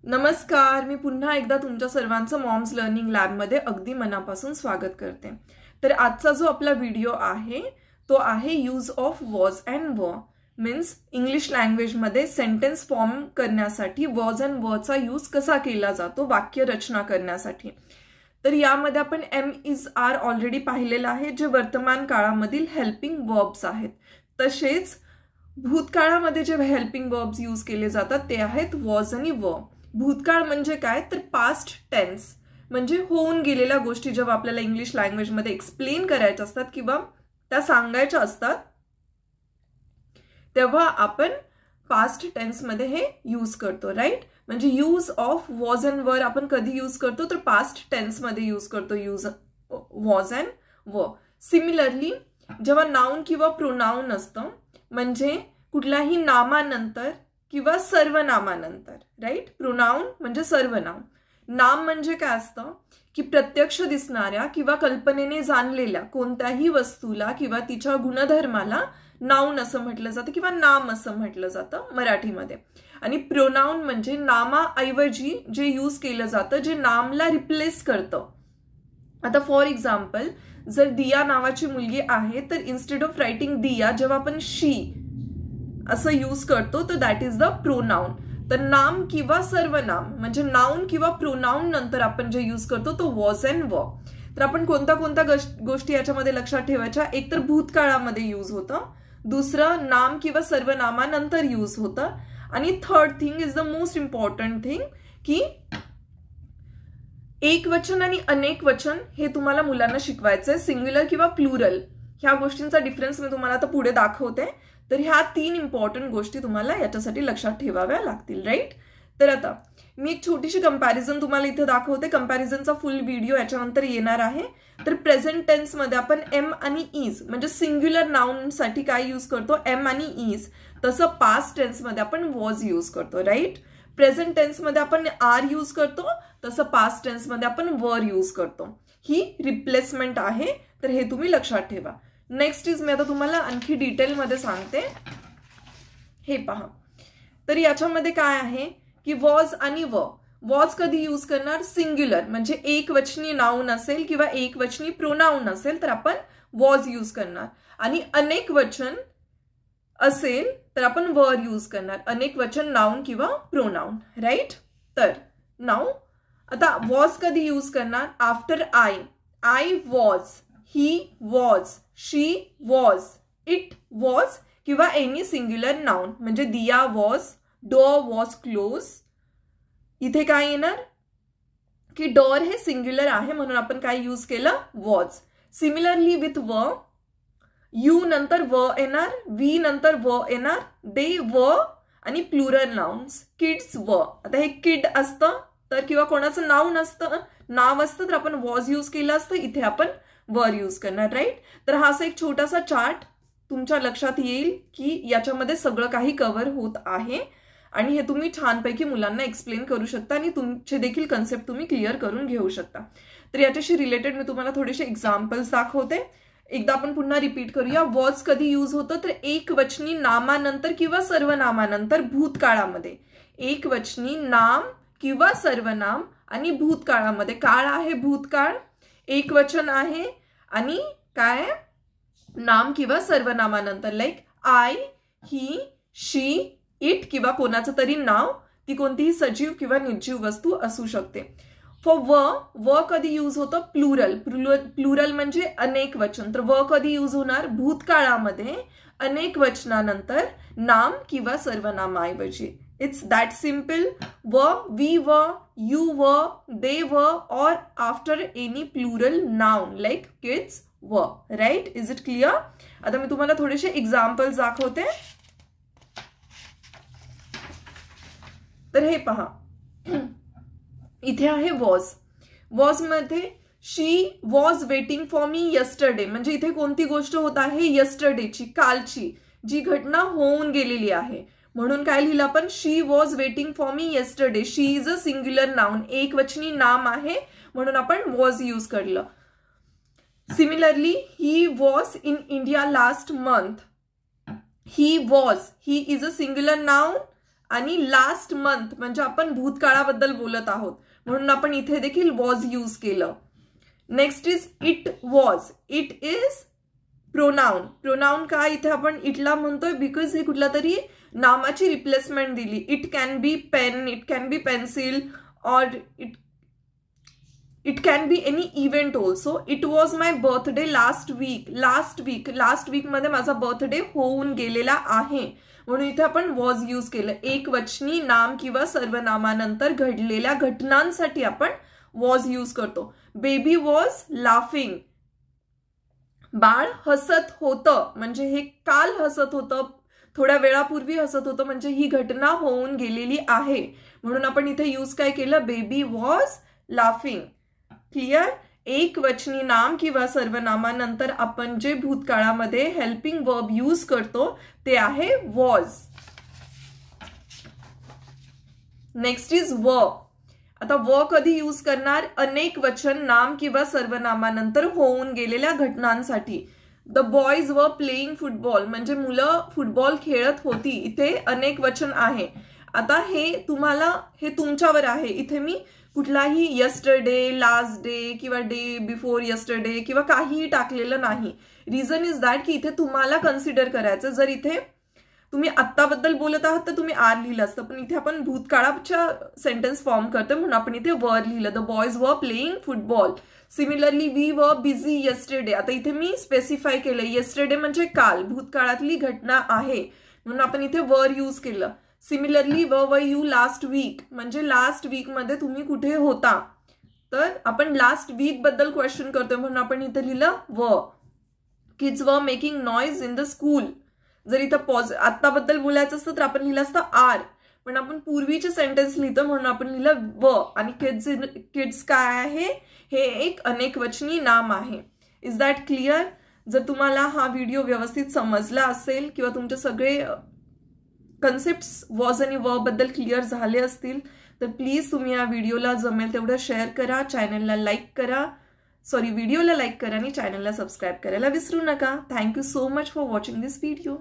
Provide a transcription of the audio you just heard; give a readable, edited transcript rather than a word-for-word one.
नमस्कार, मी पुन्हा एकदा तुमच्या सर्वांचं मॉम्स लर्निंग लॅबमध्ये अगदी मनापासून स्वागत करते। तर आजचा जो आपला व्हिडिओ आहे तो आहे यूज ऑफ वॉज अँड वर। मीन्स इंग्लिश लँग्वेजमध्ये सेंटेन्स फॉर्म करण्यासाठी वॉज अँड वरचा यूज कसा केला जातो वाक्य रचना करण्यासाठी। तर यामध्ये आपण एम इज आर ऑलरेडी पाहिलेलं आहे, जे वर्तमान काळामधील हेल्पिंग वर्ब्स आहेत। तसेच भूतकाळामध्ये जे हेल्पिंग वर्ब्स यूज केले जातात ते आहेत वॉज आणि वर। भूतकाळ म्हणजे काय, तर पास्ट टेन्स म्हणजे होऊन गेलेल्या गोष्टी जेव्हा आपल्याला इंग्लिश लँग्वेजमध्ये एक्सप्लेन करायच्या असतात किंवा त्या सांगायच्या असतात तेव्हा आपण पास्ट टेन्समध्ये हे यूज करतो, राईट। म्हणजे यूज ऑफ वॉज अँड वर आपण कधी यूज करतो, तर पास्ट टेन्समध्ये यूज करतो यूज वॉज अँड वर। सिमिलरली जेव्हा नाउन किंवा प्रोनाउन असतं म्हणजे कुठल्याही नामानंतर किंवा सर्वनामानंतर, राईट। प्रोनाउन म्हणजे सर्वनाम। नाम म्हणजे काय असतं की प्रत्यक्ष दिसणाऱ्या किंवा कल्पनेने जाणलेल्या कोणत्याही वस्तूला किंवा तिच्या गुणधर्माला नाउन असं म्हटलं जातं किंवा नाम असं म्हटलं जातं मराठीमध्ये। आणि प्रोनाउन म्हणजे नामाऐवजी जे यूज केलं जातं जे नामला रिप्लेस करतं। आता फॉर एक्झाम्पल जर दिया नावाची मुलगी आहे तर इन्स्टेड ऑफ रायटिंग दिया जेव्हा आपण शी असं यूज करतो तर दॅट इज द प्रोनाउन। तर नाम किंवा सर्वनाम म्हणजे नाउन किंवा प्रोनाउन नंतर आपण जे यूज करतो तो वॉज अँड वर। तर आपण कोणत्या कोणत्या गोष्टी याच्यामध्ये लक्षात ठेवायच्या, एक तर भूतकाळामध्ये यूज होतं, दुसरं नाम किंवा सर्वनामानंतर यूज होतं, आणि third thing is the most important thing की एक वचन आणि अनेक वचन हे तुम्हाला मुलांना शिकवायचंय। सिंग्युलर किंवा प्लुरल ह्या गोष्टींचा डिफरन्स मी तुम्हाला आता पुढे दाखवते। तर ह्या तीन इम्पॉर्टंट गोष्टी तुम्हाला याच्यासाठी लक्षात ठेवाव्या लागतील, राईट। तर आता मी एक छोटीशी कंपॅरिझन तुम्हाला इथे दाखवते। कंपॅरिझनचा फुल व्हिडिओ याच्यानंतर येणार आहे। तर प्रेझेंट टेन्स मध्ये आपण एम आणि इज म्हणजे सिंग्युलर नाउन साठी काय यूज करतो, एम आणि इज, तसं पास्ट टेन्स मध्ये आपण वॉज यूज करतो, राईट। प्रेझेंट टेन्स मध्ये आपण आर यूज करतो, तसं पास्ट टेन्स मध्ये आपण वर यूज करतो। ही रिप्लेसमेंट आहे, तर हे तुम्ही लक्षात ठेवा। नेक्स्ट इज मी आता तुम्हाला आणखी डिटेलमध्ये सांगते, हे पहा। तर याच्यामध्ये काय आहे की वॉज आणि वर। वॉज कधी यूज करणार, सिंग्युलर म्हणजे एक वचनी नाउन असेल किंवा एक वचनी प्रोनाउन असेल तर आपण वॉज यूज करणार, आणि अनेक वचन असेल तर आपण वर यूज करणार। अनेक वचन नाउन किंवा प्रोनाउन, राईट। तर नाउ आता वॉज कधी यूज करणार, after I was, he was, she was, it was किंवा एनी सिंग्युलर नाउन म्हणजे दिया वॉज, डोअर वॉज क्लोज। इथे काय येणार की डोअर हे सिंग्युलर आहे म्हणून आपण काय यूज केलं, वॉज। सिमिलरली विथ वर, यू नंतर व येणार, वी नंतर व येणार, दे व, आणि प्लुरल नाउन्स किड्स व। आता हे किड असतं तर किंवा कोणाचं नाउन असतं, नाव असतं तर आपण वॉज यूज केलं असतं, इथे आपण वर यूज करणार, राईट। तर हा असा एक छोटासा चार्ट तुमच्या लक्षात येईल की याच्यामध्ये सगळं काही कव्हर होत आहे, आणि हे तुम्ही छानपैकी मुलांना एक्सप्लेन करू शकता आणि तुमचे देखील कन्सेप्ट तुम्ही क्लिअर करून घेऊ शकता। तर याच्याशी रिलेटेड मी तुम्हाला थोडेसे एक्झाम्पल्स दाखवते। एकदा आपण पुन्हा रिपीट करूया। वॉज कधी यूज होतं, तर एक वचनी नामानंतर किंवा सर्वनामानंतर भूतकाळामध्ये। एक वचनी नाम किंवा सर्वनाम आणि भूतकाळामध्ये, काळ आहे भूतकाळ, एक वचन आहे आणि काय नाम किंवा सर्वनामानंतर, like I, he, she, it किंवा कोणाचं तरी नाव, ती कोणतीही सजीव किंवा निर्जीव वस्तू असू शकते। फॉर व कधी यूज होतं, प्लुरल म्हणजे अनेक वचन। तर व कधी यूज होणार, भूतकाळामध्ये अनेक वचनानंतर नाम किंवा सर्वनामाऐवजी। It's that simple. We were, you were, they were, or after any plural noun like kids were. Right? Is it clear? आता मी तुम्हाला थोडेसे एक्झाम्पल्स दाखवते। तर हे पहा, इथे आहे वॉज। वॉज मध्ये she was waiting for me yesterday म्हणजे इथे कोणती गोष्ट होत आहे, यस्टरडेची, कालची जी घटना होऊन गेलेली आहे, म्हणून काय लिहिलं आपण, she was waiting for me yesterday. She is a singular noun, एक वचनी नाम आहे म्हणून आपण वॉज यूज करलं। Similarly he was in India last month, he was, he is a singular noun आणि लास्ट मंथ म्हणजे आपण भूतकाळाबद्दल बोलत आहोत म्हणून आपण इथे देखील वॉज यूज केलं. Next is it was. It is pronoun. Pronoun का इथे आपण इटला म्हणतोय बिकॉज ही कुठला तरी नामाची रिप्लेसमेंट दिली. It can be pen, it can be pencil, और it can be any event also. It was my birthday last week. Last week मध्ये माझा बर्थडे होऊन गेलेला आहे म्हणून इथे आपण वॉज यूज केलं. एक वचनी नाम किंवा सर्वनामानंतर घडलेल्या घटनांसाठी आपण वॉज यूज करतो. Baby was laughing. बाळ हसत होतं म्हणजे हे काल हसत होतं, थोड्या वेळापूर्वी हसत होतं म्हणजे ही घटना होऊन गेलेली आहे म्हणून आपण इथे यूज काय केलं, बेबी वॉज लाफिंग. क्लिअर. एक वचनी नाम किंवा सर्वनामानंतर आपण जे भूतकाळामध्ये हेल्पिंग वर्ब यूज करतो ते आहे वॉज. नेक्स्ट इज व. आता व कधी यूज करणार, अनेक वचन नाम किंवा सर्वनामानंतर होऊन गेलेल्या घटनांसाठी. The boys were playing football म्हणजे मुलं फुटबॉल खेळत होती. इथे अनेक वचन आहे. आता हे तुमच्यावर आहे. इथे मी कुठलाही यस्टरडे, लास्ट डे किंवा डे बिफोर यस्टरडे किंवा काहीही टाकलेलं नाही. रिझन इज दॅट की इथे तुम्हाला कन्सिडर करायचं. जर इथे तुम्ही आत्ताबद्दल बोलत आहात तर तुम्ही आर लिहिलं असतं, पण इथे आपण भूतकाळाच्या सेंटेन्स फॉर्म करतो म्हणून आपण इथे वर लिहिलं. The boys were playing football. Similarly we were busy yesterday. आता इथे मी स्पेसिफाय केलं येस्टरडे म्हणजे काल, भूतकाळातली घटना आहे म्हणून आपण इथे वर यूज केलं. Similarly were you last week म्हणजे लास्ट वीक मध्ये तुम्ही कुठे होता. तर आपण लास्ट वीक बद्दल क्वेश्चन करतोय म्हणून आपण इथे लिहिलं व. Kids were making noise in the school. जर इथं आत्ताबद्दल बोलायचं असतं तर आपण लिहिलं असतं आर, पण आपण पूर्वीचे सेंटेन्स लिहितो म्हणून आपण लिहिलं व. आणि किड्स काय आहे, हे एक अनेक वचनी नाम आहे. Is that clear. जर तुम्हाला हा व्हिडिओ व्यवस्थित समजला असेल किंवा तुमचे सगळे कन्सेप्ट्स वॉज आणि व बद्दल क्लिअर झाले असतील तर प्लीज तुम्ही या व्हिडिओला जमेल तेवढं शेअर करा, चॅनलला लाईक करा, व्हिडिओला लाईक करा आणि चॅनलला सबस्क्राईब करायला विसरू नका. Thank you so much for watching this video.